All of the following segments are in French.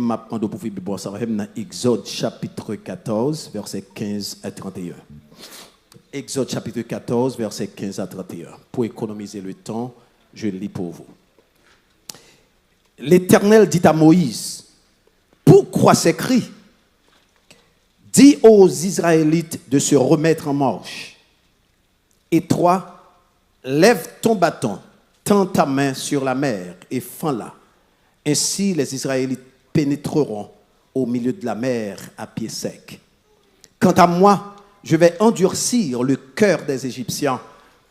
m'a demandé pour Bible, ça va dans Exode chapitre 14, versets 15 à 31. Exode chapitre 14, versets 15 à 31. Pour économiser le temps, je lis pour vous. L'Éternel dit à Moïse, pourquoi ces cris? Dis aux Israélites de se remettre en marche. Et toi, lève ton bâton, tends ta main sur la mer et fends-la. Ainsi, les Israélites pénétreront au milieu de la mer à pied sec. Quant à moi, je vais endurcir le cœur des Égyptiens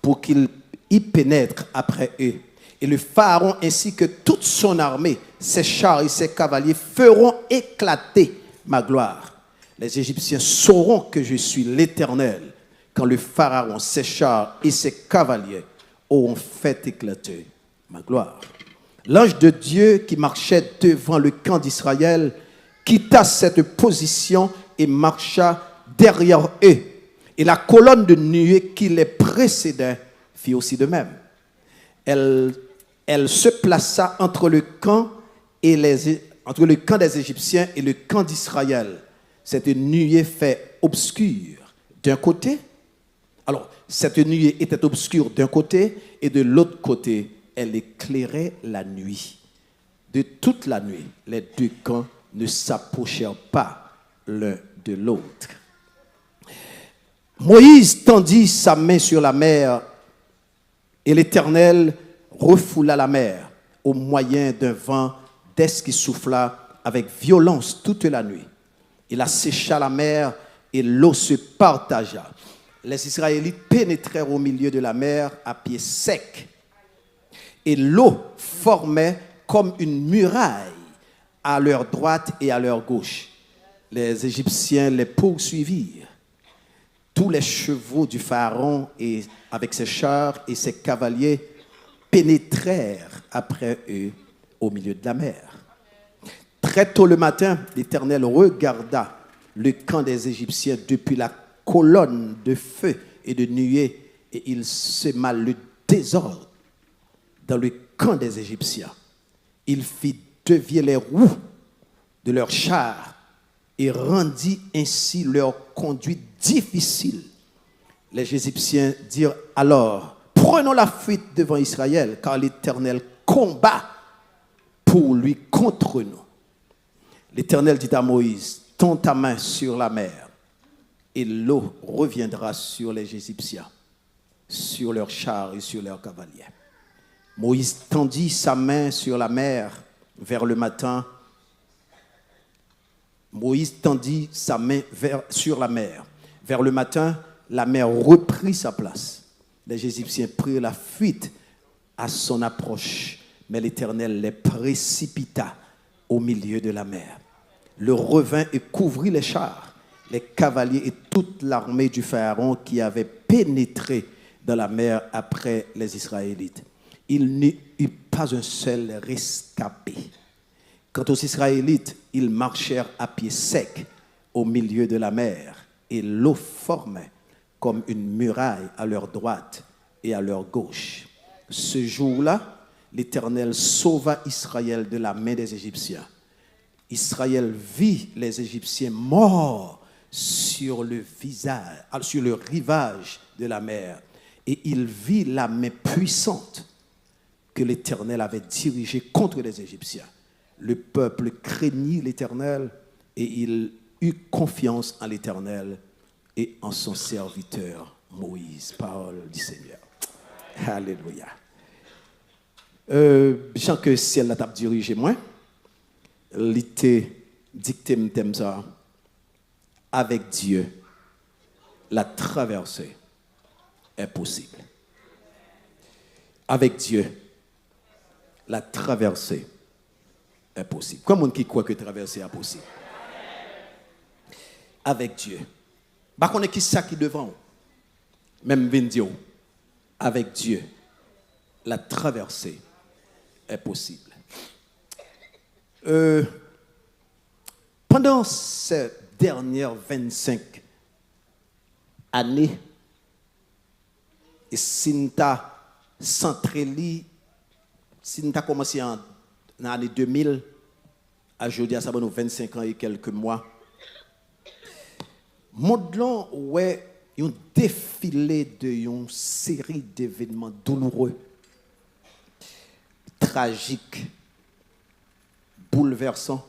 pour qu'ils y pénètrent après eux. Et le Pharaon ainsi que toute son armée, ses chars et ses cavaliers feront éclater ma gloire. Les Égyptiens sauront que je suis l'Éternel quand le Pharaon, ses chars et ses cavaliers auront fait éclater ma gloire. L'ange de Dieu qui marchait devant le camp d'Israël quitta cette position et marcha derrière eux. Et la colonne de nuée qui les précédait fit aussi de même. Elle se plaça entre le camp des Égyptiens et le camp d'Israël. Cette nuée fait obscur d'un côté. Alors, cette nuée était obscure d'un côté et de l'autre côté, elle éclairait la nuit. De toute la nuit, les deux camps ne s'approchèrent pas l'un de l'autre. Moïse tendit sa main sur la mer et l'Éternel refoula la mer au moyen d'un vent d'est qui souffla avec violence toute la nuit. Il assécha la mer et l'eau se partagea. Les Israélites pénétrèrent au milieu de la mer à pied sec. Et l'eau formait comme une muraille à leur droite et à leur gauche. Les Égyptiens les poursuivirent. Tous les chevaux du Pharaon et avec ses chars et ses cavaliers pénétrèrent après eux au milieu de la mer. Très tôt le matin, l'Éternel regarda le camp des Égyptiens depuis la colonne de feu et de nuée, et il sema le désordre dans le camp des Égyptiens. Il fit dévier les roues de leurs chars et rendit ainsi leur conduite difficile. Les Égyptiens dirent alors, prenons la fuite devant Israël, car l'Éternel combat pour lui contre nous. L'Éternel dit à Moïse, tends ta main sur la mer, et l'eau reviendra sur les Égyptiens, sur leurs chars et sur leurs cavaliers. Moïse tendit sa main sur la mer vers le matin. Moïse tendit sa main sur la mer. Vers le matin, la mer reprit sa place. Les Égyptiens prirent la fuite à son approche, mais l'Éternel les précipita au milieu de la mer. Le revint et couvrit les chars, les cavaliers et toute l'armée du Pharaon qui avait pénétré dans la mer après les Israélites. Il n'y eut pas un seul rescapé. Quant aux Israélites, ils marchèrent à pied sec au milieu de la mer et l'eau formait comme une muraille à leur droite et à leur gauche. Ce jour-là, l'Éternel sauva Israël de la main des Égyptiens. Israël vit les Égyptiens morts sur le rivage de la mer, et il vit la main puissante que l'Éternel avait dirigée contre les Égyptiens. Le peuple craignit l'Éternel et il eut confiance en l'Éternel et en son serviteur Moïse. Parole du Seigneur. Alléluia. Jean que ciel la tape dirigé moi, l'été dicté m'aime ça. Avec Dieu, la traversée est possible. Avec Dieu, la traversée est possible. Comment qui croit que traverser est possible? Avec Dieu. Bah qu'on est qui ça qui devant? Même Vindio. Avec Dieu, la traversée est possible. Pendant ces dernières 25 années, et Sinta Centreli, Sinta commencé en l'année 2000, à jeudi, à ça, nous 25 ans et quelques mois. Monde ouais, un défilé de une série d'événements douloureux, tragiques, bouleversants.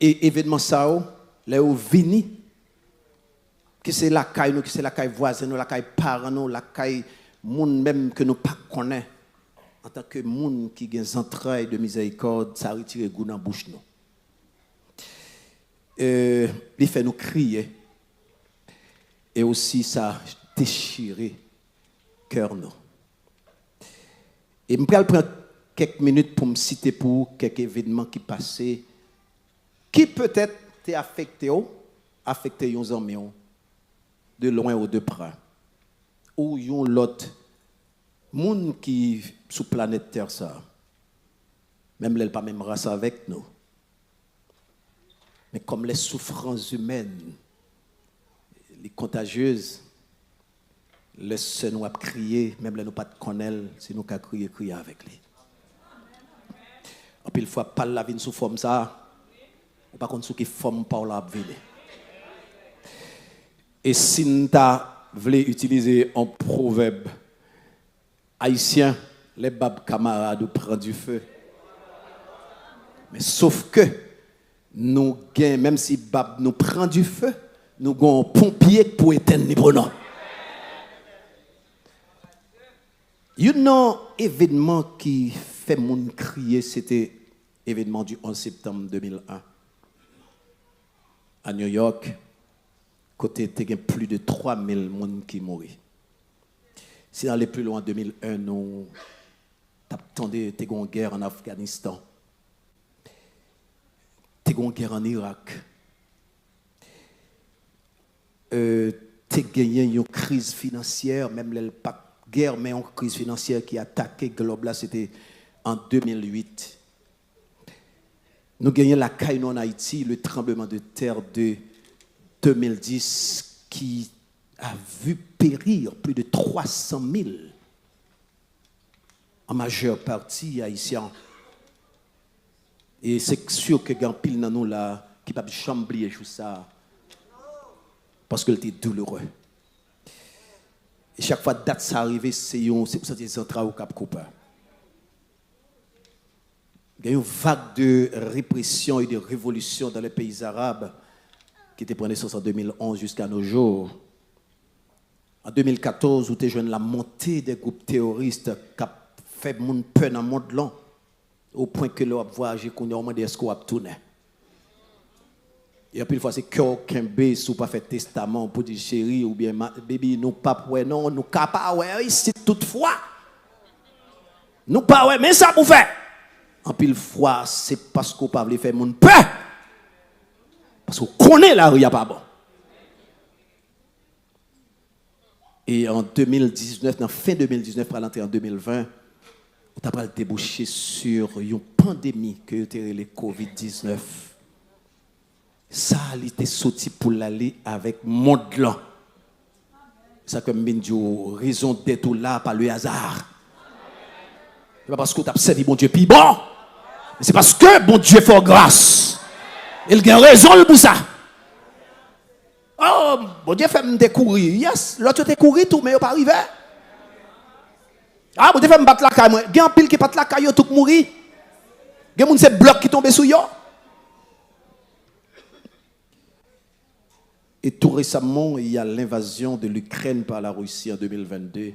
Et événements ça, là où vini, que c'est la caille nous, que c'est la caille voisine nous, la caille parents nous, la caille monde même que nous pas connaît. En tant que monde qui a des entrailles de miséricorde, ça retire goût dans la bouche nous. Il fait nous crier. Et aussi ça déchirer cœur nous. Et je vais prendre quelques minutes pour me citer pour quelques événements qui passaient, qui peut-être t'est affecté les amis de loin ou de près, ou yon l'autre monde qui sous planète Terre ça, même elle pas même race avec nous, mais comme les souffrances humaines, les contagieuses, les seuls nous a crié, même les nous pas de connaître, c'est nous qui a crié avec lui. Et puis il faut pas la vie sous forme ça, ou pas contre ce qui forme par la vie. Et si nous voulons utiliser un proverbe haïtien, les babes camarades prennent du feu. Mais sauf que nous gagnons, même si bab nous prend du feu, nous avons un pompier pour éteindre les prenants. Il y a un événement qui fait mon crier, c'était l'événement du 11 septembre 2001 à New York. Côté, il y a plus de 3000 personnes qui mourent. Si on allait plus loin en 2001, nous avons une guerre en Afghanistan. Nous avons une guerre en Irak. Nous avons gagné une crise financière, même pas guerre, mais une crise financière qui a attaqué le globe, là, c'était en 2008. Nous avons gagné la caille en Haïti, le tremblement de terre de 2010 qui a vu périr plus de 300 000 en majeure partie haïtiens. Et c'est sûr que grand pile dans nous là qui pas chambler tout ça parce que c'était douloureux. Et chaque fois date ça arrive c'est pour ça que des entrailles au Cap Coupin. Il y a une vague de répression et de révolution dans les pays arabes qui était pris naissance en 2011 jusqu'à nos jours. En 2014, où tu jeune la montée des groupes terroristes qui ont fait mon peur dans le monde long, au point que l'on voit j'ai qu'on a demandé est-ce qu'on a tourné. Et puis une fois c'est cœur Kembe sous pas fait testament pour dire chérie ou bien baby nous pas ouais non nous capable ouais ici toutefois. Nous pas ouais mais ça pour faire. En pile fois c'est parce qu'on pas veut faire mon peur. Parce qu'on connaît la rue, il n'y a pas bon. Et en 2019, en fin 2019, pour l'entrée en 2020, on a pas débouché sur une pandémie que était le Covid-19. Ça, il était sorti pour l'aller avec monde là. Ça comme Mindio, raison d'être là par le hasard. C'est pas parce que tu as servi bon Dieu puis bon. Mais c'est parce que bon Dieu fait grâce. Il a raison pour ça. Oh, bon Dieu fait me découvrir. Yes, l'autre te courir tout mais il pas arrivé. Ah, bon Dieu fait me battre la caille moi. Il y a un pile qui battre la caille tout mourir. Il y a un ces blocs qui tombent sur yo. Et tout récemment, il y a l'invasion de l'Ukraine par la Russie en 2022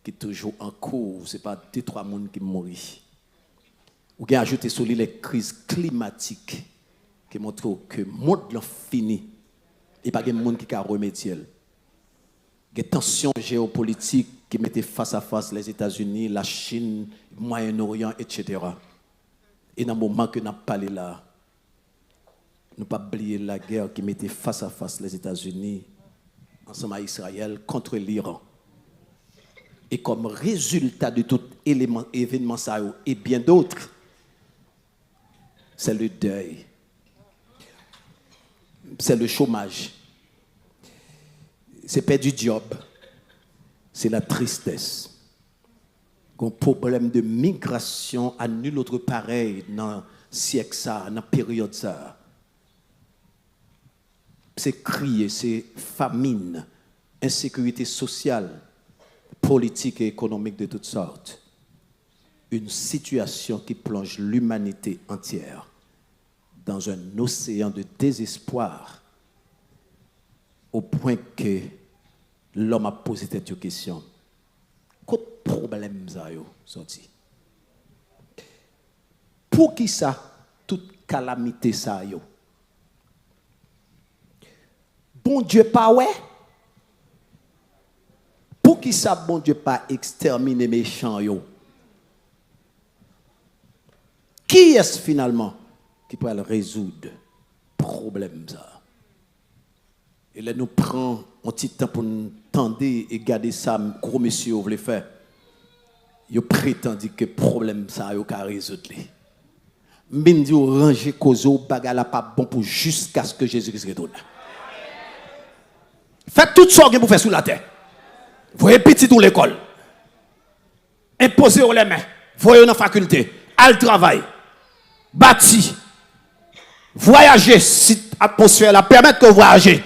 qui est toujours en cours. Ce n'est pas 2-3 personnes qui mourent. Ou bien ajouter sur lui les crises climatiques qui montrent que le monde est fini. Et pas de monde qui a remédié. Il y a des tensions géopolitiques qui mettaient face à face les États-Unis, la Chine, le Moyen-Orient, etc. Et dans le moment que nous avons parlé là, nous ne pouvons pas oublier la guerre qui mettait face à face les États-Unis ensemble à Israël contre l'Iran. Et comme résultat de tout événement ça et bien d'autres, c'est le deuil. C'est le chômage. C'est perdre du job. C'est la tristesse. Un problème de migration à nul autre pareil dans le siècle ça, dans la période ça. C'est crier, c'est famine, insécurité sociale, politique et économique de toutes sortes. Une situation qui plonge l'humanité entière dans un océan de désespoir au point que l'homme a posé cette question. Quel problème ça yo sorti? Pour qui ça toute calamité ça yo? Bon Dieu pas ouais? Pour qui ça bon Dieu pas exterminer méchants yo? Qui est-ce finalement qui peut résoudre le problème ça? Et là, nous prenons un petit temps pour nous tendre et garder ça, gros monsieur, vous voulez faire. Vous prétendez que le problème ça, vous pouvez résoudre. Mais vous rangez cause au bagala pas bon pour jusqu'à ce que Jésus-Christ retourne. Faites tout ce que vous faites sous la terre. Vous répétez tout l'école. Imposez les mains. Voyez dans la faculté. Al travail. Bâti. Voyager si l'atmosphère la permet que vous voyagez.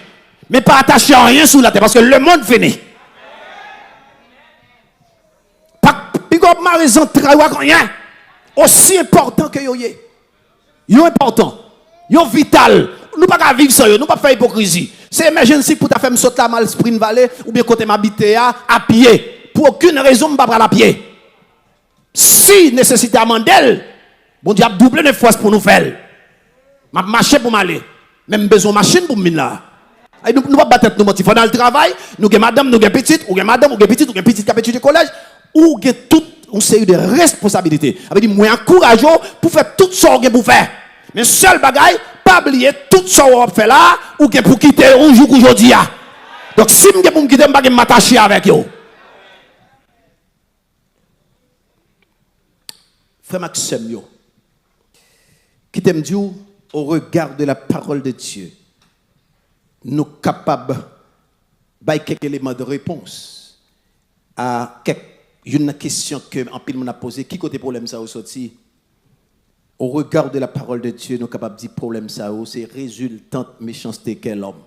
Mais pas attaché à rien sous la terre parce que le monde finit. Pas de ma raison de travail rien. Aussi important que yo yé. Yo important. Yo vital. Nous pas vivre sans yo, nous pas faire hypocrisie. C'est emergency pour ta faire me sauter la mal Spring Valley ou bien côté m'habiter à pied. Pour aucune raison pas prendre à pied. Si nécessité à mandel, bon Dieu a doublé de force pour nous faire. M'a marcher pour m'aller. Même besoin machine pour me là. Nous ne pouvons pas battre nos motifs. Dans le travail, nous avons madame, nous avons petite, ou madame, ou petite, ou petite qui a étudié au collège, ou avons toute une série de responsabilités. Ça veut dire, moi, encourage pour faire tout ce qu'on pour faire. Mais seul bagaille, pas oublier tout ce qu'on va faire là, ou pour quitter un jour aujourd'hui. Donc, si je pour me quitter, je vais m'attacher avec eux. Frère Maxime, qui t'aime dire, au regard de la parole de Dieu, nous sommes capables de quelques éléments de réponse à une question que en pile a posée. Qui côté problème ça sorti? Au regard de la parole de Dieu, nous sommes capables de dire problème ça c'est résultante méchanceté qu'est l'homme.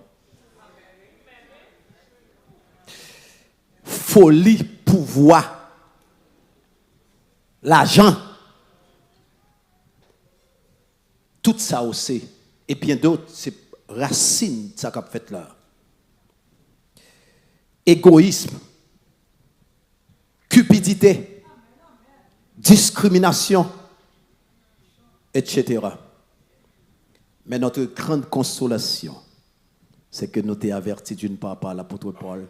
Folie, pouvoir, l'argent, tout ça aussi, et bien d'autres, c'est racine ça qu'a fait là. Égoïsme, cupidité, discrimination, etc. Mais notre grande consolation, c'est que nous t'es avertis d'une part par l'apôtre Paul.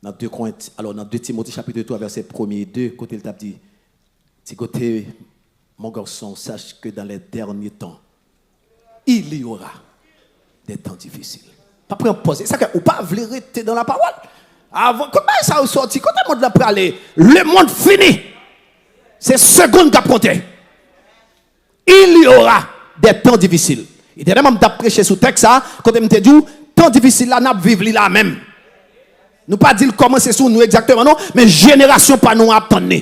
Dans 2 Timothée chapitre 3, verset 1er et 2, côté il t'a dit, côté, mon garçon, sache que dans les derniers temps, il y aura des temps difficiles. Pas prendre pause. Ça ou pas vouloir rester dans la parole. Avant, comment ça a sorti? Quand le monde l'a parlé, le monde finit. C'est seconde qu'a compté. Il y aura des temps difficiles. Et dernièrement, je t'ai prêché sur texte ça, quand je t'ai dit, temps difficile là, nous vivons là même. Nous pas dire comment c'est sur nous exactement non, mais génération pas nous attendre.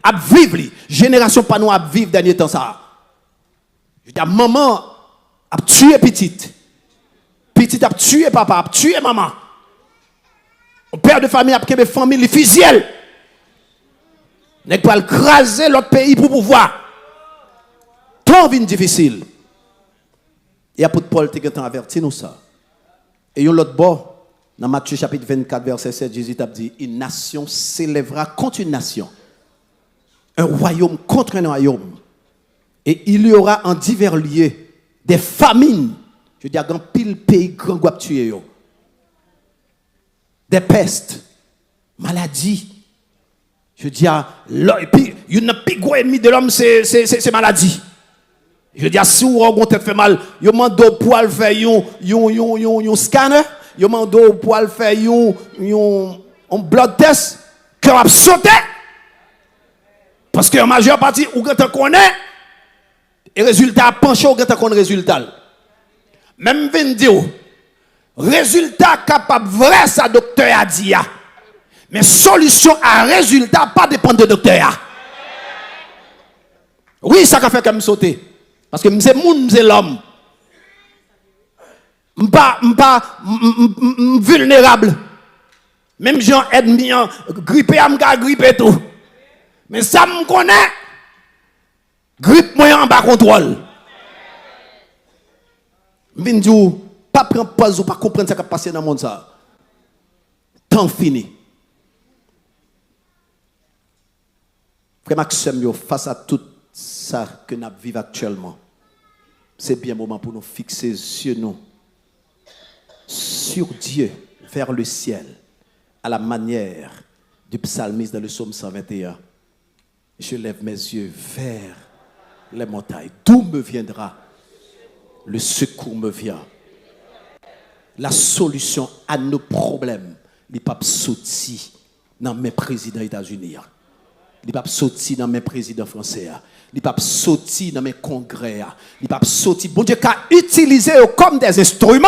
À vivre, génération pas nous à vivre dernier temps ça. Je dis maman a tué petite. Petite a tué papa, a tué maman. Un père de famille a tué famille fusiel. N'est pas craser l'autre pays pour pouvoir. Temps vient difficile. Et apôtre Paul t'a averti nous ça. Et l'autre bord, dans Matthieu chapitre 24 verset 7, Jésus t'a dit une nation s'élèvera contre une nation. Un royaume contre un royaume. Et il y aura en divers lieux des famines. Je dis à grand pile pays grand guap tué yo. Des pestes, maladies. Je dis à et puis une plus gros ennemi de l'homme c'est maladie. Je dis à si vous avez tête fait mal, yo mando pour faire un scanner, yo mando pour faire un blood test que va sauter. Parce que en majeure partie ou quand on connaît et résultat penché ou quand on connaît résultat. Même vinn dire résultat capable vrai ça docteur a dit. Mais solution à résultat, pas dépendre de docteur. Oui, ça a fait comme sauter. Parce que c'est moun, c'est l'homme. Je ne pas vulnérable. Même gens ennemis, grippé, je me gripper tout. Mais ça me connaît. Grippe moi en bas contrôle. Je ne dis pas prendre pause ou pas comprendre ce qui a passé dans le monde. Temps fini. Frère Maxime, face à tout ça que nous vivons actuellement, c'est bien le moment pour nous fixer les yeux sur Dieu, vers le ciel, à la manière du psalmiste dans le psaume 121. Je lève mes yeux vers les montagnes. D'où me viendra le secours me vient. La solution à nos problèmes, les papes sortis dans mes présidents des États-Unis. Les papes sortis dans mes présidents français. Les papes sortis dans mes congrès. Les papes sortis. Bon Dieu, qu'a utilisé comme des instruments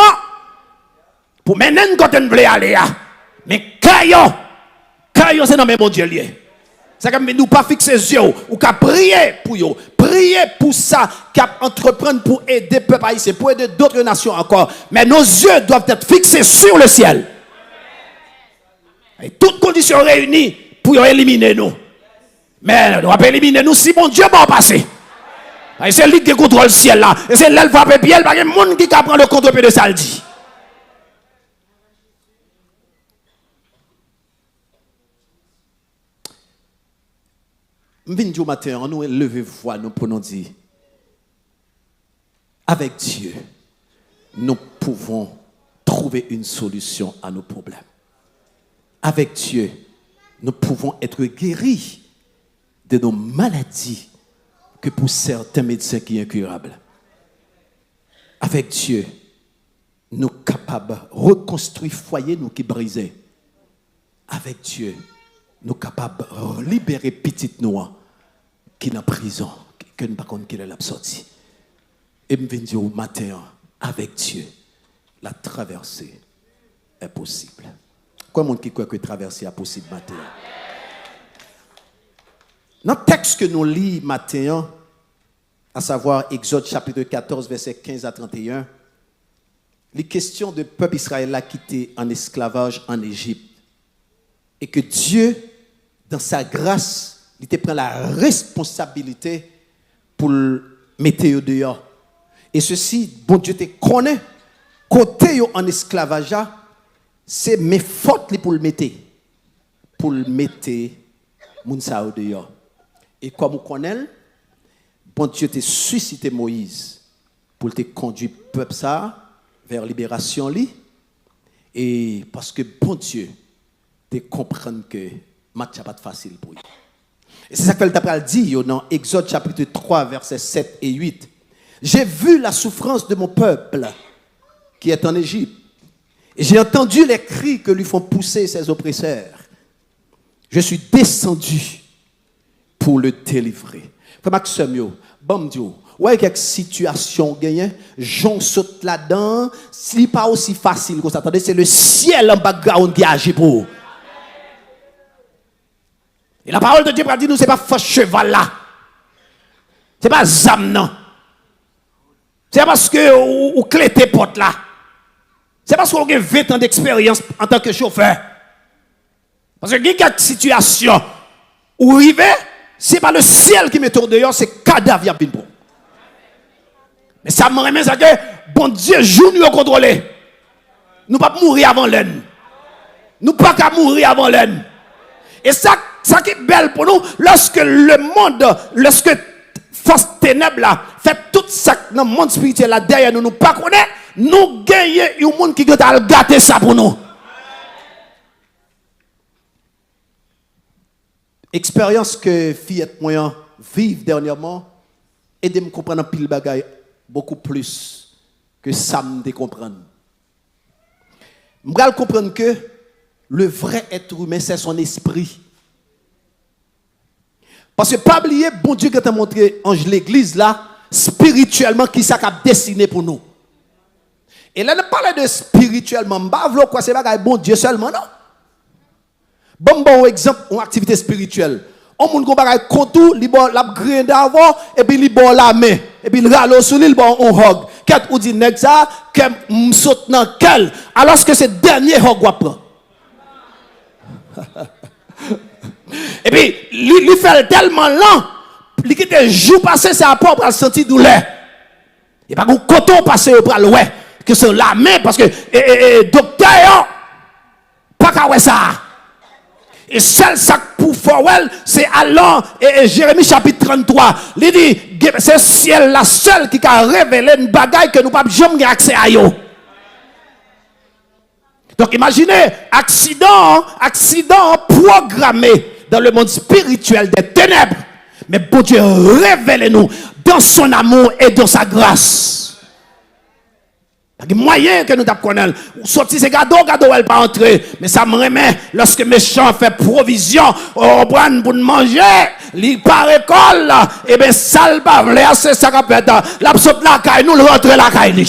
pour mener quand on veut aller. Mais caillon, c'est dans mes bon Dieu lié. C'est comme nous pas fixer les yeux ou qu'à prier pour eux. Prier pour ça, qu'à entreprendre pour aider le peuple haïtien, pour aider d'autres nations encore. Mais nos yeux doivent être fixés sur le ciel. Et toutes conditions réunies pour éliminer nous. Mais nous allons éliminer nous si mon Dieu va passer. Et c'est lui qui contrôle le ciel là. Et c'est là qui va faire pied, parce qu'il y a des gens qui prend le contrôle de ça le dit. Je viens du matin, nous lever voix, nous pour nous dire, avec Dieu, nous pouvons trouver une solution à nos problèmes. Avec Dieu, nous pouvons être guéris de nos maladies que pour certains médecins qui sont incurables. Avec Dieu, nous sommes capables de reconstruire le foyer nous qui brisé. Avec Dieu, nous sommes capables de libérer petite noix qui est en prison, que nous ne savons pas qui est sorti. Et je viens dire au matin, avec Dieu, la traversée est possible. Comment qui croit que traverser est possible matin? Dans le texte que nous lisons matin, à savoir Exode chapitre 14, verset 15 à 31, les questions de peuple israélien qui était en esclavage en Égypte. Et que Dieu, dans sa grâce, il te prend la responsabilité pour le mettre dehors. Et ceci, bon Dieu te connaît, côté en esclavage, c'est mes fautes pour le mettre. Pour le mettre, moun sa dehors. Et comme on connaît, bon Dieu te suscité Moïse pour te conduire le peuple ça vers la libération. Et parce que bon Dieu te comprend que match n'est pas facile pour lui. Et c'est ça que le dit dans Exode chapitre 3, versets 7 et 8. J'ai vu la souffrance de mon peuple qui est en Égypte. Et j'ai entendu les cris que lui font pousser ses oppresseurs. Je suis descendu pour le délivrer. Frère Maxime, bon Dieu, ouais, quelques situations gagnées, j'en saute là-dedans, c'est pas aussi facile que ça. Attendez, c'est le ciel en background qui agit pour vous. Et la parole de Dieu dit nous, c'est pas faux cheval là. C'est pas zam non. C'est parce que vous clé tes potes là. C'est parce que vous avez 20 ans d'expérience en tant que chauffeur. Parce que il y a quelques situations où vous arrivez, c'est pas le ciel qui met autour dehors, c'est cadavre qui pour. Mais ça me remet ça que bon Dieu joue nous contrôler. Nous pas mourir avant l'aine. Nous pas qu'à mourir avant l'aine. Et ça qui est belle pour nous, lorsque le monde, lorsque force ténèbres là, fait tout ça dans le monde spirituel là derrière nous, nous pas connaît, nous gagnons un monde qui a gâté ça pour nous. Expérience que fillette moyen vive dernièrement, aide me comprendre un pile bagaille beaucoup plus que ça me comprendre. Je vais comprendre que le vrai être humain c'est son esprit. Parce que pas oublier, bon Dieu qui t'a montré ange l'église là, spirituellement, qui ça a dessiné pour nous. Et là, on parle de spirituellement, quoi c'est pas bon Dieu seulement, non? Bon exemple, une activité spirituelle. On moun kon bagay kontou, li bon la grain d'avant et puis li bon la main et puis il ralo sou li bon on hog. Ket ou di nèg ça que m'saute nan quel alors que c'est dernier hog ou prend. Et puis li fait tellement lent, li qui te jour passé c'est à pas sentir douleur. Et pas un coton passé au bras ouais que c'est la main parce que docteur pas ka ouais ça. Et seul ça pour Fowell, c'est allant et Jérémie chapitre 33. Il dit, c'est ciel la seule qui a révélé une bagaille que nous pas jamais accès à yo. Donc imaginez, accident programmé dans le monde spirituel des ténèbres. Mais bon Dieu, révèle-nous dans son amour et dans sa grâce. Il y a des moyens que nous apprenons. Sortir ces gado, elle pas entrer. Mais ça me remet lorsque méchant fait provision, on prend pour manger, il par école, et bien ça le pas, c'est ça qu'on fait. La saute la caille, nous le rentre la caille.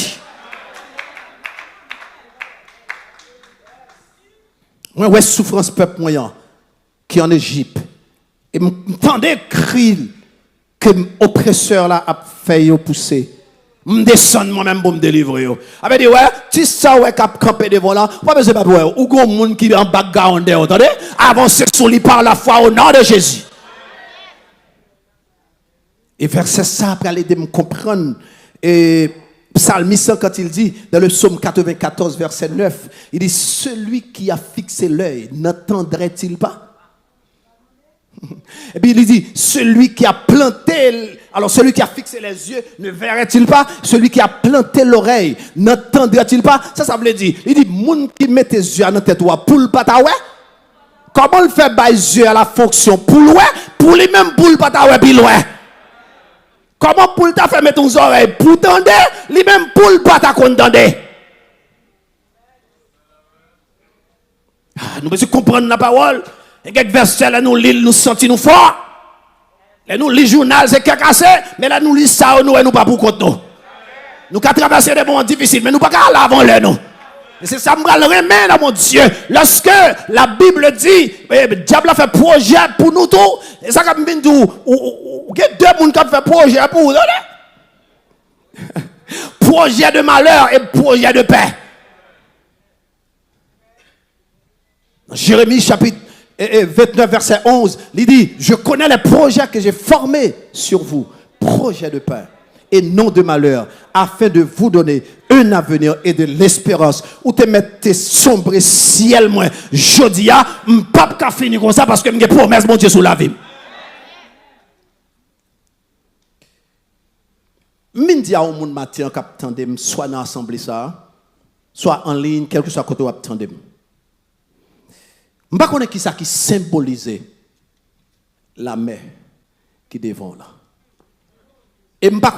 Moi, ouais, souffrance peuple moyen qui est en Égypte. Et m'entendez cri que l'oppresseur là a fait pousser. Je descends moi-même pour me délivrer. Avec dit, ouais, si ça ouais cap camper devant là, pas besoin de ouais, ou gon monde qui en background, entendez? Avancez sur lui par la foi au nom de Jésus. Et verset ça après aller de me comprendre. Et psalmiste quand il dit dans le psaume 94 verset 9, il dit celui qui a fixé l'œil n'entendrait-il pas? Et puis il dit, celui qui a planté, alors celui qui a fixé les yeux ne verrait-il pas? Celui qui a planté l'oreille n'entendrait-il pas? Ça veut dire, il dit, moun qui met tes yeux à notre tête, pour le patawé? Comment le fait bailler les yeux à la fonction? Pour le pour lui-même pour le patawé, puis loin. Comment pour le ta fait mettre ton oreille? Pour tendre, lui-même pour le patawé, tendre. Nous devons comprendre la parole. Et quelques versets, là, nous lisons, nous sentons nous forts. Là, nous lisons le journal, c'est cassé, mais là, nous lisons ça, nous, et nous pas pour compte nous. Nous avons traversé des moments difficiles, mais nous pas aller avant les nous. Et c'est ça, nous le remet dans mon Dieu. Lorsque la Bible dit, le diable a fait projet pour nous tous, et ça, comme dit, il y a deux personnes qui ont fait projet pour vous. Projet de malheur et projet de paix. Jérémie chapitre 29 verset 11, il dit, je connais les projets que j'ai formés sur vous, projets de paix et non de malheur, afin de vous donner un avenir et de l'espérance. Ou te mettez sombre ciel moins, jodia, m'pap ka fini comme ça parce que m'ge promesse mon Dieu sous la vie. M'di a un monde matin k'ap tandem soit dans l'assemblée ça, soit en ligne, quel que soit côté ou ap tandem. Je ne sais pas qui ça qui symbolise la mer qui est devant là. Et je ne sais pas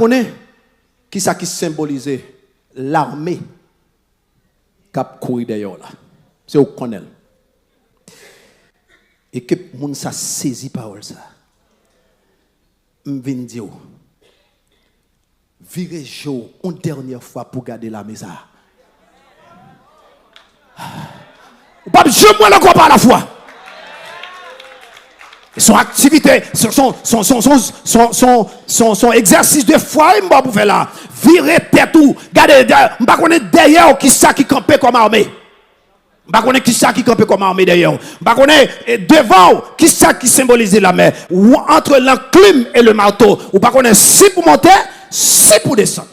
qui ça qui symbolise l'armée qui a couru d'ailleurs là. C'est au connaît. Et que les gens ça saisi parole ça. Je viens dire, virez jour une dernière fois pour garder la maison. Pas je moi le par la foi. Son activité, son exercice de foi, il m'a pour faire là. Virer tête tout. Regardez, je ne connais pas derrière qui ça qui campait comme armée. Je ne connais pas qui ça qui campait comme armée derrière. Je ne connais devant qui ça qui symbolise la mer. Ou entre l'enclume et le marteau. Ou pas connais si pour monter, si pour descendre.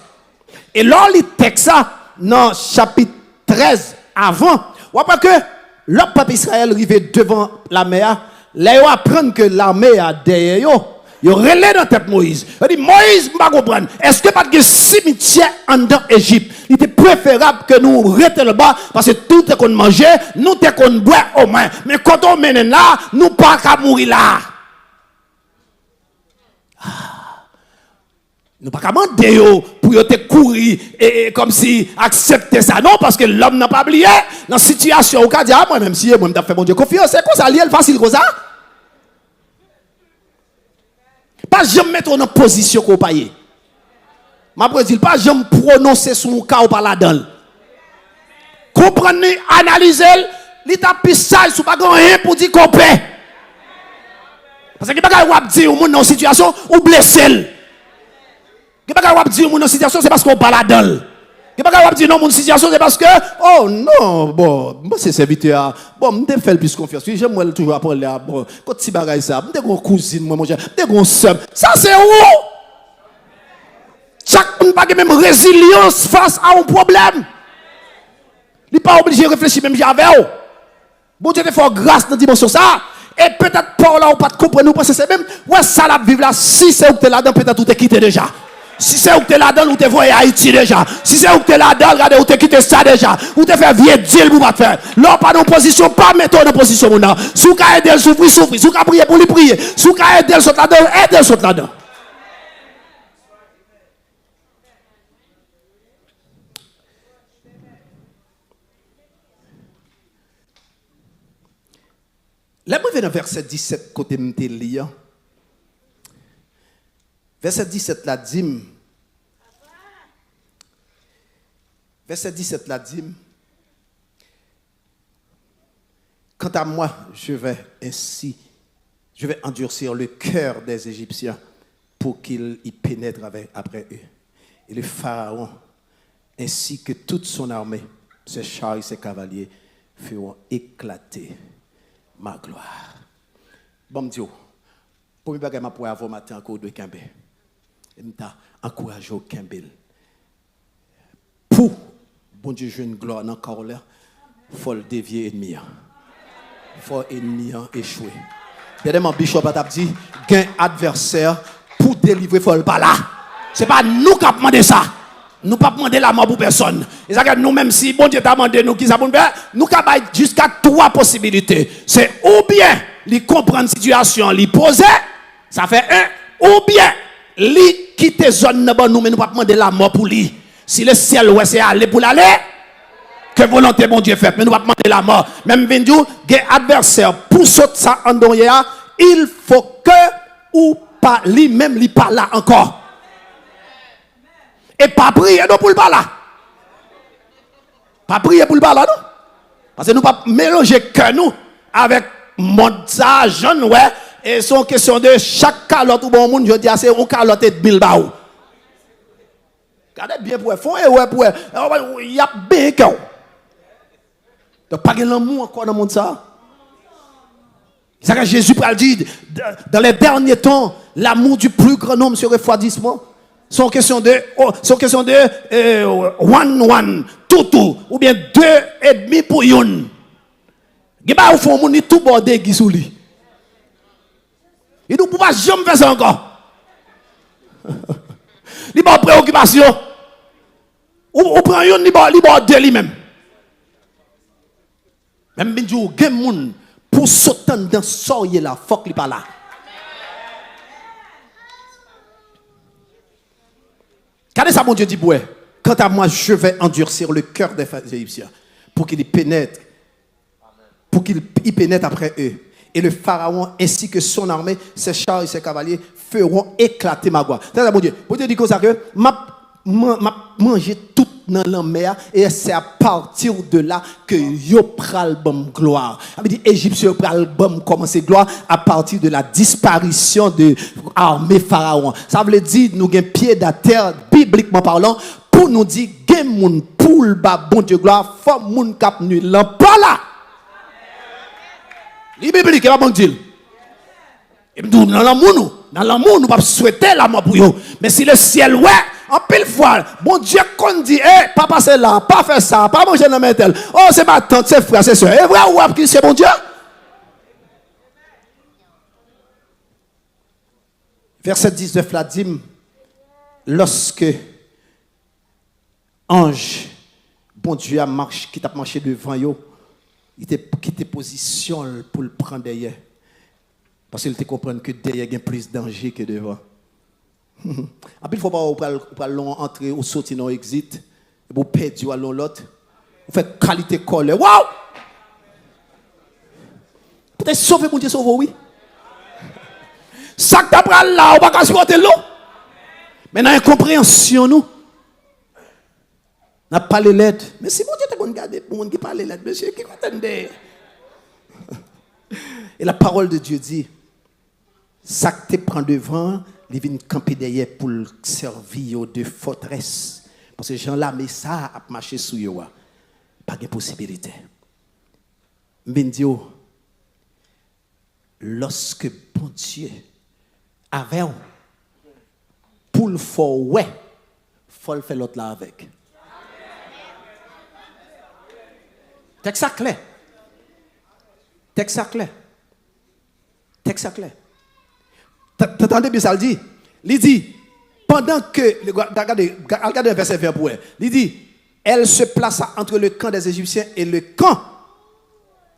Et là, les textes dans chapitre 13 avant, ou pas que le peuple Israël arrive devant la mer, là ils apprennent que l'armée a derrière eux. Ils relèvent dans tête Moïse. Il dit Moïse, je ne comprends pas. Est-ce que pas de cimetière en Égypte? Il était préférable que nous restions là-bas parce que tout est qu'on mangeait, nous est qu'on boit au moins. Mais quand on mène là, nous pas qu'à mourir là. Nous pas qu'à demander pour te courir et comme si accepter ça. Non, parce que l'homme n'a pas oublié. Dans la situation où il dit, moi même si moi je fait mon Dieu confiance, c'est quoi ça, lié facile comme ça? Pas jamais mettre en position qu'on paye. Ma prédile pas jamais prononcer son cas ou pas là-dedans. Comprenez, analysez, L'état pissage, sous pas rien pour dire qu'on paie. Parce que bagay wap di ou moun dans situation ou blessé. Que bagay wap di ou moun dans situation c'est parce qu'on pas là-dedans. Que bagay wap di non moun situation c'est parce que oh non bon moi c'est serviteur bon m'te fait plus confiance. J'aime moi toujours apprendre là bon quand ti bagay ça m'te gon cousine moi mon cher m'te gon sœur. Ça c'est où chaque moun pas même résilience face à un problème. Il pas obligé de réfléchir même avec vous. Bon Dieu te fait grâce dans dimension ça. Et peut-être pas là ou pas de comprendre, nous parce que c'est même, ouais, ça la vivre là, si c'est où tu es là-dedans, peut-être où tu es quitté déjà. Si c'est où tu es là-dedans, où tu es voyé à Haïti déjà. Si c'est où tu es là-dedans, regardez où tu es quitté ça déjà. Où tu es fait vieux deal pour pas faire. Là, pas dans position, pas mettre dans position, mon nom. Sous qu'à aider, souffrir, souffrir. Sous qu'à prier pour lui prier. Sous qu'à aider, saute là-dedans, aider, saute là-dedans. Là, moi, je vais dans verset 17, côté de lire. Verset 17, la dîme. Verset 17, la dîme. Quant à moi, je vais endurcir le cœur des Égyptiens pour qu'ils y pénètrent après eux. Et le Pharaon, ainsi que toute son armée, ses chars et ses cavaliers, feront éclater ma gloire. Bon Dieu, pour me bagarre ma pour avoir matin encore de Kembe. Et m'ta encourager au Kembe. Pour bon Dieu jouer une gloire encore là, faut le dévier ennemi. Faut ennemi échouer. Dernièrement Bishop a dit gain adversaire pour délivrer faut le pas là. C'est pas nous qui avons demandé ça. Nous pas demander la mort pour personne. Et ça nous même si bon Dieu t'a demandé nous qui ça pour faire, nous avons jusqu'à 3 possibilités. C'est ou bien lui comprendre la situation, lui poser, ça fait 1, ou bien lui quitter zone nous mais nous pas demander la mort pour lui. Si le ciel ouais c'est aller pour l'aller, que volonté bon Dieu fait, mais nous pas demander la mort. Même vendu, des adversaires pour sauter ça en dehors, il faut que ou pas lui même lui pas là encore. Et pas prier non pour le pas là. Pas prier pour le pas là non. Parce que nous pas mélanger que nous avec monde ça jeune ouais et son question de chaque calotte ou bon monde je dis c'est une calotte de Bilbao. Regardez bien pour fond et ouais pour il y a bien que donc pas l'amour encore dans le monde ça. C'est ça que Jésus a dit dans les derniers temps l'amour du plus grand nombre sur refroidissement. Son question de one tout ou bien 2,5 pour une. Il va au fond mon tout bordé qui sous lui. Il nous peut pas jamais faire ça encore. Il pas préoccupation. Ou prend une il bordé lui-même. Même bien jour gen moun pour sauter dans soyer là, faut qu'il pas là. Regardez ça, mon Dieu dit, ouais. Quant à moi, je vais endurcir le cœur des Égyptiens pour qu'ils y pénètrent, après eux. Et le Pharaon ainsi que son armée, ses chars et ses cavaliers feront éclater ma gloire. C'est ça, mon Dieu. Mon Dieu dit comme ça que m'a mangé tout dans la mer et c'est à partir de là que yo pral bam gloire. Ça veut dire Égyptien pral bam commencer gloire à partir de la disparition de l'armée Pharaon. Ça veut dire nous gain pied à terre bibliquement parlant pour nous dire gain moun pour le bon Dieu gloire faut moun cap nu là pas là. Les biblique va bon Dieu. Et nous dans l'amour nous pas souhaiter la mort pour eux mais si le ciel ouais en pile fois, bon Dieu qu'on dit, pas passer là, pas faire ça, pas manger dans mes tels. Oh, c'est ma tante, c'est frère, c'est soeur. Et vrai ou qui c'est bon Dieu? Verset 19, la dîme, lorsque ange, bon Dieu a marché, qui t'a marché devant yo, il t'a quitté position pour le prendre derrière. Parce qu'il te comprend que derrière, il y a plus de danger que devant. Après, il faut pas entrer ou sortir dans l'exit. Vous perdez à l'autre. Vous faites qualité colle. Waouh! Peut-être sauver mon Dieu, sauver, oui. Ça que tu as là, on va pas supporter l'eau. Mais dans l'incompréhension, nous. On n'a pas les lettres. Mais si mon Dieu t'a regardé pour monde qui parle les lettres, monsieur, qui attendait? Et la parole de Dieu dit, ça que tu prends devant, il vient camper derrière pour servir de forteresse. Parce que Jean là, mais ça a marché sous yo. Pas de possibilité. Mendio, lorsque bon Dieu avait pour le faire, ouais, faut le faire l'autre là avec. Texte ça clair. Texte ça clair. Texte ça clair. T'entendez bien ça le dit? Il dit, pendant que, regardez le verset 20 pour elle, il dit, elle se plaça entre le camp des Égyptiens et le camp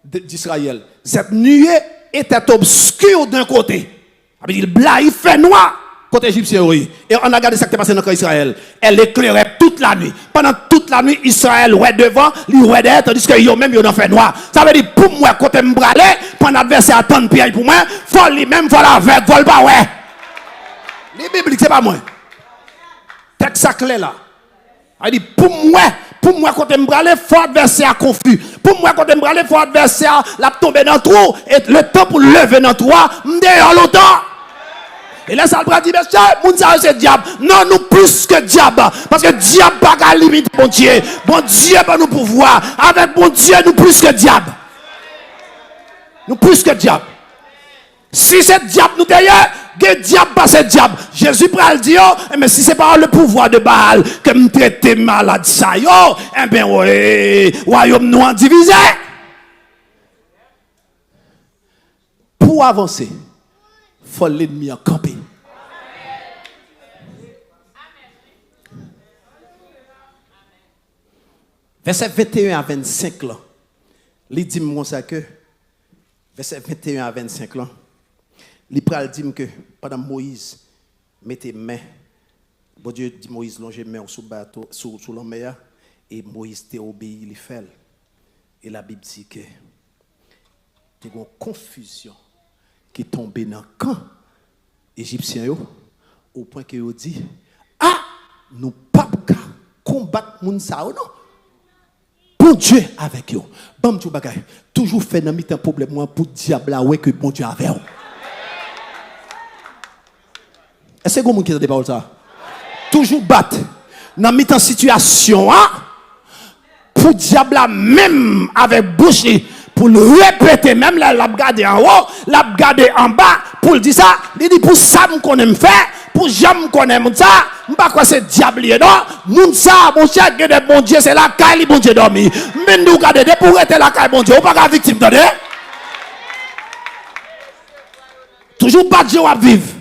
d'Israël. Cette nuée était obscure d'un côté. Il fait noir côté égyptien, oui. Et on a regardé ce qui est passé dans le camp d'Israël. Elle éclairait toute la nuit. Pendant toute la nuit, Israël ouais devant, lui ouais derrière, tandis que yo même yo dans fait noir. Ça veut dire pour moi côté m'bralé, pendant l'adversaire attend piège pour moi, faut lui même faut avec, vol pas ouais. Les bibliques c'est pas moi. Texte ça clair là. Elle dit pour moi côté m'bralé, faut adversaire confus. Pour moi côté m'bralé, faut adversaire la tomber dans trou et le temps pour lever dans trou, m'dehors longtemps. Et là, ça le dit, monsieur, moun sa c'est diable. Non, nous plus que diable. Parce que diable n'a pas de limite, bon Dieu. Bon Dieu pas nous pouvoir. Avec bon Dieu, nous plus que diable. Nous plus que diable. Si c'est diable, nous derrière, que diable pas c'est diable. Jésus prend le dire, mais si c'est pas le pouvoir de Baal que me traiter malade ça, yo, eh bien, oui, royaume nous en divisé. Pour avancer, il faut l'ennemi en camper. Verset 21 à 25 là. Il dit moi ça que verset 21 à 25 là. Il pral dit que pendant Moïse mettez main, bon Dieu dit Moïse longe main sous bateau sous la mer et Moïse t'a obéi, il fait. Et la Bible dit que il y a une confusion qui est tombée dans le camp égyptien au point que il dit nous pas combattre moun sa non. Bon Dieu avec eux. Bon Dieu bagay. Toujours fait dans mi-temps problème moi pour diable là ouais que bon Dieu avec eux. Est-ce que vous avez des paroles ça? Toujours battre dans mi-temps situation pour diable là même avec bouche pour le répéter même là l'a regarder en haut, l'a regarder en bas pour le dire ça, il dit pour ça qu'on aime faire, pour jamais qu'on aime ça, pas quoi c'est diable non, moun ça mon cher de bon Dieu c'est la caille bon Dieu dormi. Mais nous regarder pour être la caille bon Dieu, on pas victime attendez. Toujours pas Dieu à vivre.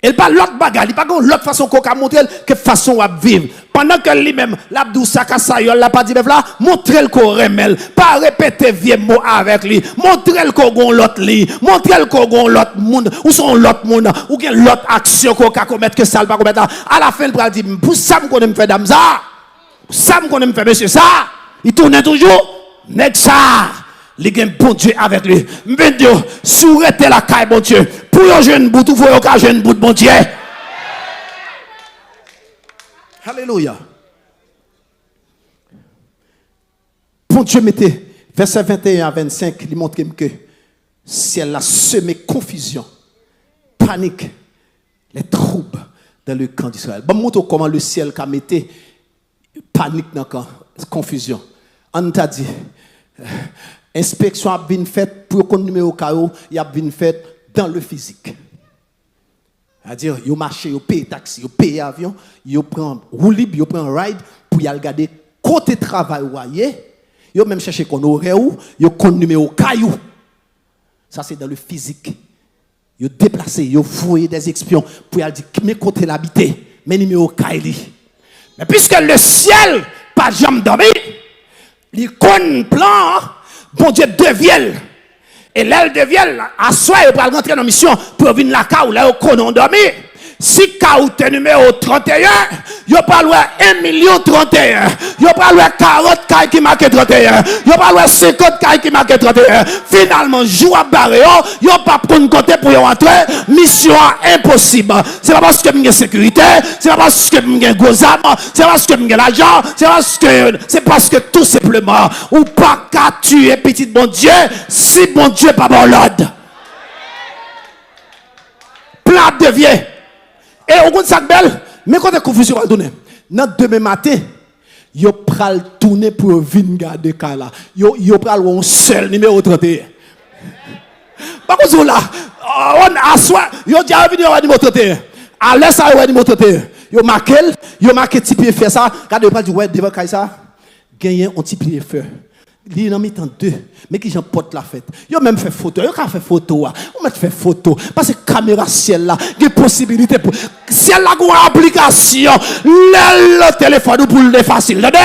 Il pas l'autre bagarre, il pas l'autre façon qu'on a montré que façon à vivre. Pendant que lui-même, l'abdou sakasayol, la pas dit là, montrez le qu'on remel, pas répéter vieux mots avec lui, montrez le qu'on l'autre li, montrez le qu'on l'autre monde, ou son l'autre monde, ou bien l'autre action qu'on a commettre que ça pas commettre. À la fin, il va dire, pour ça qu'on aime faire dame ça, pour ça qu'on aime faire monsieur ça, il tourne toujours, nèg ça. Il y a un bon Dieu avec lui. Mais Dieu, souhaitez la caille, bon Dieu. Pour un jeune bout, il faut un jeune bout, bon Dieu. Alléluia. Bon Dieu, mettez, verset 21 à 25, il montre que ciel a semé confusion, panique, les troubles dans le camp d'Israël. Bon, montre comment le ciel a mis panique dans le camp, confusion. On t'a dit. Inspection a bien faite pour qu'on numéro KO, il a bien faite dans le physique. C'est-à-dire, il marche, il paye taxi, il paye avion, il prend roue libre, il prend ride pour y regarder côté travail il même chercher qu'on aurait où, il compte numéro caillou. Ça c'est dans le physique. Il déplacé, il fouillé des espions pour y dire mais côté l'habiter, mais numéro caillou. Mais puisque le ciel pas jamais dormi, il connaît plan. Bon Dieu devient. Et l'aile devient, à soi, il va rentrer dans la mission pour venir la cas où là, on dormi. Si Kaoute numéro 31, yo pas loin 1 million 31. Yo pas loin 40 cailles qui marquent 31. Yo pas loin 50 cailles qui marquent 31. Finalement, jou à barre yo pas pour côté pour rentrer. Mission impossible. C'est pas parce que m'ai sécurité, c'est pas parce que m'ai gros armes, c'est pas parce que m'ai l'argent, c'est parce que tout simplement ou pas qu'à tuer petit bon Dieu si bon Dieu pas bon l'ordre. Plat devient. Et au compte ça belle, mais quand la confusion va donner, dans demain matin, yo pral tourner pour venir garder cas là. Yo pral un seul numéro 31. Par contre là, on assoit, yo dit venir au numéro 31. À l'aise ça au numéro 31. Yo marqué petit pied faire ça, regardez pas du ouais devant kai ça. Gagner un petit pied faire. Il en met en deux, mais qui j'en porte la fête. Yo même fait photo, yo fait photo, on met fait photo parce que caméra ciel là, il y a possibilité pour ciel là une application, le téléphone pour le facile, d'accord?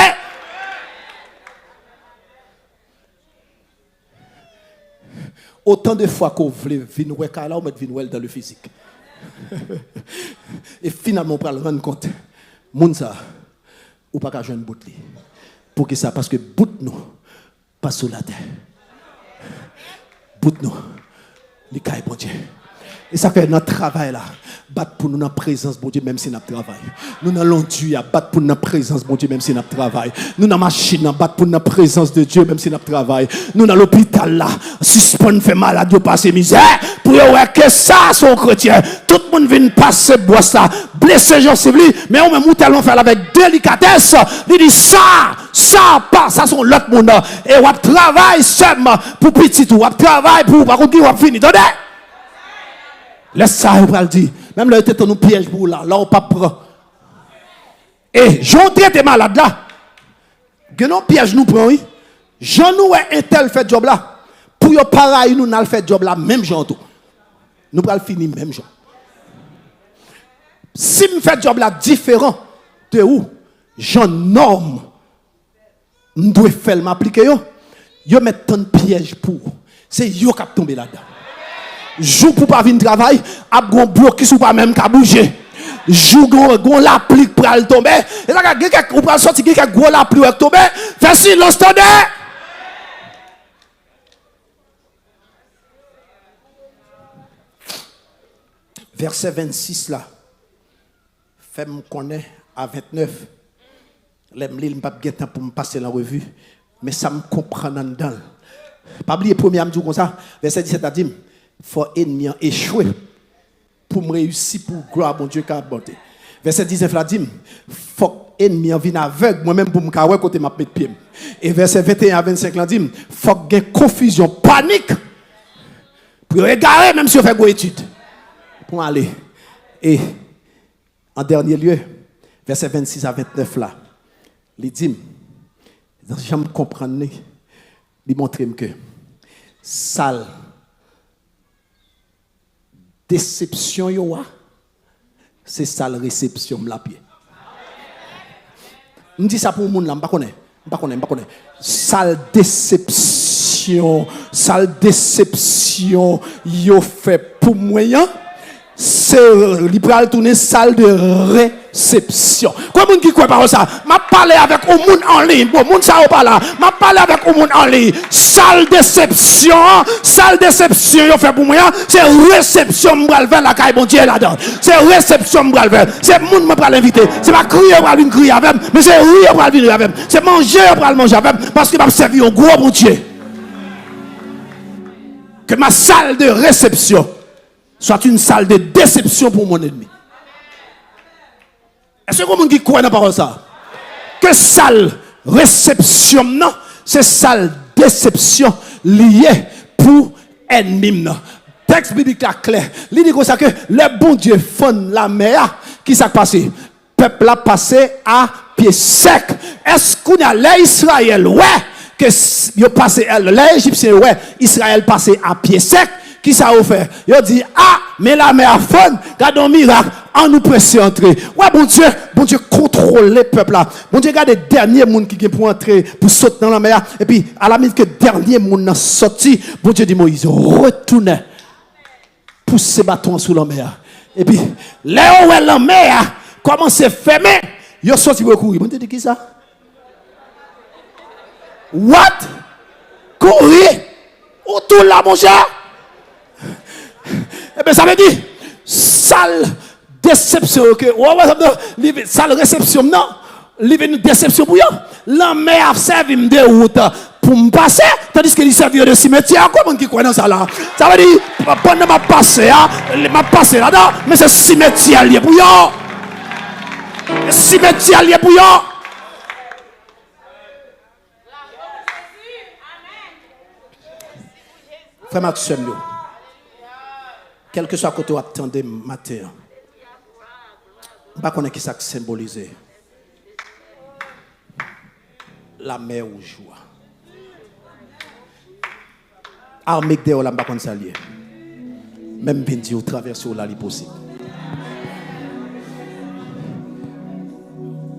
Autant de fois qu'on voulait venir ouais là, on met venir dans le physique. Et finalement on prend le rendre compte moun ça ou pas qu'à joindre bout li. Pour que ça parce que bout nous pas sous la terre. Bout nous, les cailles, bon Dieu. Et ça fait notre travail là, battre pour nous dans la présence, bon Dieu, même si nous travaillons. Nous dans l'enduit, battre pour nous dans la présence, bon Dieu, même si nous travaillons. Nous dans la machine, battre pour nous dans la présence de Dieu, même si nous travaillons. Nous dans l'hôpital là, suspend fait malade, nous passer misère. Pour voir que ça, son chrétien. Tout le monde vient passer bois ça, blesser Jean Civil, mais on même tellement faire avec délicatesse. Il dit ça pas, ça sont l'autre monde. Et on travaille seulement pour petit tout, on travaille pour par contre qui va finir. Attendez. Laisse ça, on va le dire. Même là, il était dans nos pièges pour là, on pas prend. Et j'en traite malade là. Que nos pièges nous prend, oui. J'en nous un tel fait job là. Pour yo pareil, nous n'allons fait job là, même genre tout. Nous allons finir même genre. Si nous fait job là différent de où, j'en norme. Nous devons faire m'appliquer yo. Yo mettent tant de pièges pour. C'est yo qui a tombé là-dedans. Jou pour pas venir travailler, a gon bloqué ou pas même ka bouger. Jou gon la pluie pour aller tomber. Et là quelqu'un ou pas sortir quelqu'un gon la pluie pour tomber. Fais silence tendez. Verset 26 là. Fais-moi connaître à 29. L'aime l'île pas bien temps pour me passer la revue, mais ça me comprend en dedans. Pas oublier premier me dit comme ça, verset 17 a dit faut ennemi échouer pour me réussir pour gloire mon Dieu qu'a bonté. Verset 19 la dit faut ennemi vienne aveugle moi-même pour me caouer côté m'a mettre pied. Et verset 21 à 25 la dit faut gain confusion, panique pour égarer même si on fait go étude pour aller. Et en dernier lieu, verset 26 à 29 là, il dit j'aime comprendre, il montre que sale déception yo c'est sale réception la pied. On dit ça pour monde là, pas connaît. Sale déception yo fait pour moyen. C'est libéral tourner salle de réception. Quoi moun qui croit par ça? M'a parlé avec un monde en ligne. Bon monde ça ou pas là. M'a parlé avec un monde en ligne. Salle déception yo fait pour moi. C'est réception m'bral vers la caille bon Dieu là-dedans. C'est réception m'bral vers. C'est monde m'bral inviter. C'est pas crier m'bral venir crier avec, mais c'est rire m'bral venir avec. C'est manger m'bral manger avec parce que m'a servi un gros bon Dieu. Que ma salle de réception soit une salle de déception pour mon ennemi. Est-ce que vous avez qui croit dans la parole ça? Que salle réception, non, c'est salle déception liée pour ennemi. Texte biblique clair. Il dit comme ça que le bon Dieu fonde la mer. Qui s'est passé? Peuple a passé à pied sec. Est-ce qu'on a l'Israël? Ouais. Que yo passé l'Égyptien, ouais. Israël passé à pied sec. Qui ça a fait? Il dit, ah, mais la mer fonde, regarde un miracle, en nous presser entrer. Ouais, bon Dieu contrôle les peuples là. Bon Dieu, regarde les derniers monde qui pour entrer, pour sauter dans la mer. Et puis, à la minute que dernier monde sorti, bon Dieu dit Moïse, retournez, pousse ces bâtons sous la mer. Et puis, là où la mer commence à fermer, il a sorti pour courir. Vous avez dit qui ça? What? Courir? Autour là, mon cher? Eh bien, ça veut dire, sale déception, sale réception, non? Une déception pour eux. La mer a servi de route pour me passer, tandis que il servi de cimetière. Comment qui connaît ça là? Ça veut dire, pendant ma passé, ma passé là-dedans, mais c'est cimetière lié pour eux. Cimetière lié pour eux. Frère Maxime, quel que soit côté où attendez matin, je ne sais pas qui ça symbolise. La mer ou joie. Armée de la mbakon salier. Même bien dit au travers sur la possible.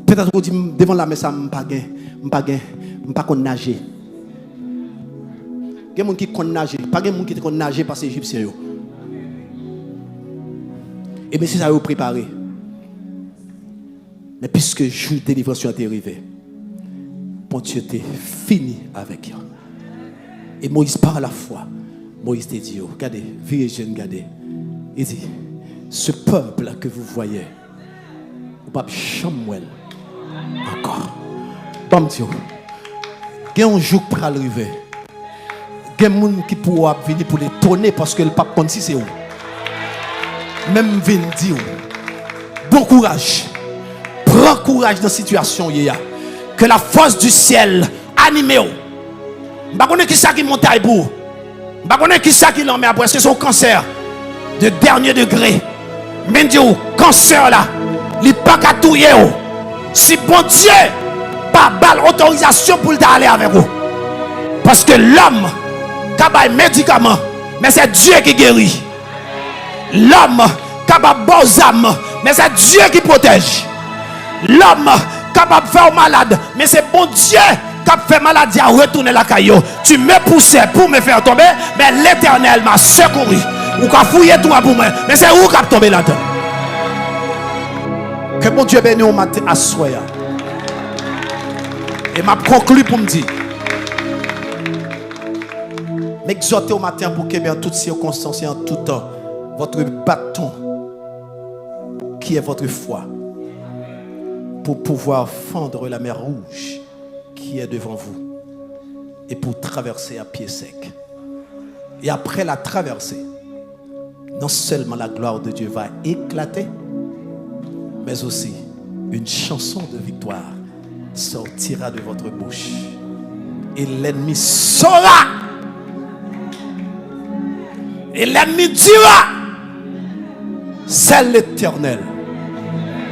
Peut-être que vous dites devant la mer ça m'pa kon nager. Il y a des gens qui connaissent nager, pas des gens qui connaissent nager parce que les Égyptiens. Et bien si ça vous préparé. Mais puisque le jour de délivrance est arrivé, bon Dieu t'est fini avec eux. Et Moïse par la foi, Moïse t'a dit, regardez, virgin, regardez. Il dit, ce peuple que vous voyez, vous ne pouvez pas chamouer encore. Bon Dieu, il y a un jour pour arriver. Il y a des gens qui pourront venir pour les tourner parce que le pape compte si c'est où. Même venir dire, bon courage. Prends courage dans la situation. Que la force du ciel anime. Je ne sais pas qui ça qui monte à bout. Je ne sais pas qui ça qui l'en met après. C'est son cancer de dernier degré. Mais Dieu, cancer là, il n'est pas qu'à tout. Si bon Dieu pas balle autorisation pour aller avec vous. Parce que l'homme qui a des médicaments, mais c'est Dieu qui guérit. L'homme qui a des bonnes âmes, mais c'est Dieu qui protège. L'homme capable de faire malade, mais c'est bon Dieu qui a fait maladie à retourner la caillou. Tu me poussais pour me faire tomber, mais l'Éternel m'a secouru. Ou qu'a fouillé tout pour moi, mais c'est où qui a tombé là-dedans. Que mon Dieu bénisse au matin à soi. Et m'a conclu pour me dire, m'exhorter au matin pour que, en toutes circonstances et en tout temps, votre bâton, qui est votre foi, pour pouvoir fendre la mer rouge qui est devant vous et pour traverser à pied sec. Et après la traversée, non seulement la gloire de Dieu va éclater, mais aussi une chanson de victoire sortira de votre bouche. Et l'ennemi saura. Et l'ennemi dira, c'est l'Éternel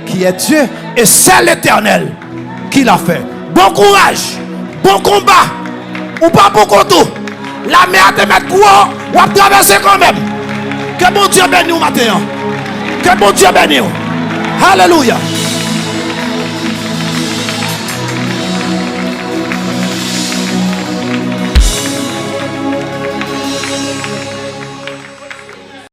qui est Dieu et c'est l'Éternel qui l'a fait. Bon courage, bon combat, ou pas beaucoup tout. La mer te met quoi, ou à traverser quand même. Que mon Dieu bénisse au matin. Que mon Dieu bénisse. Alléluia.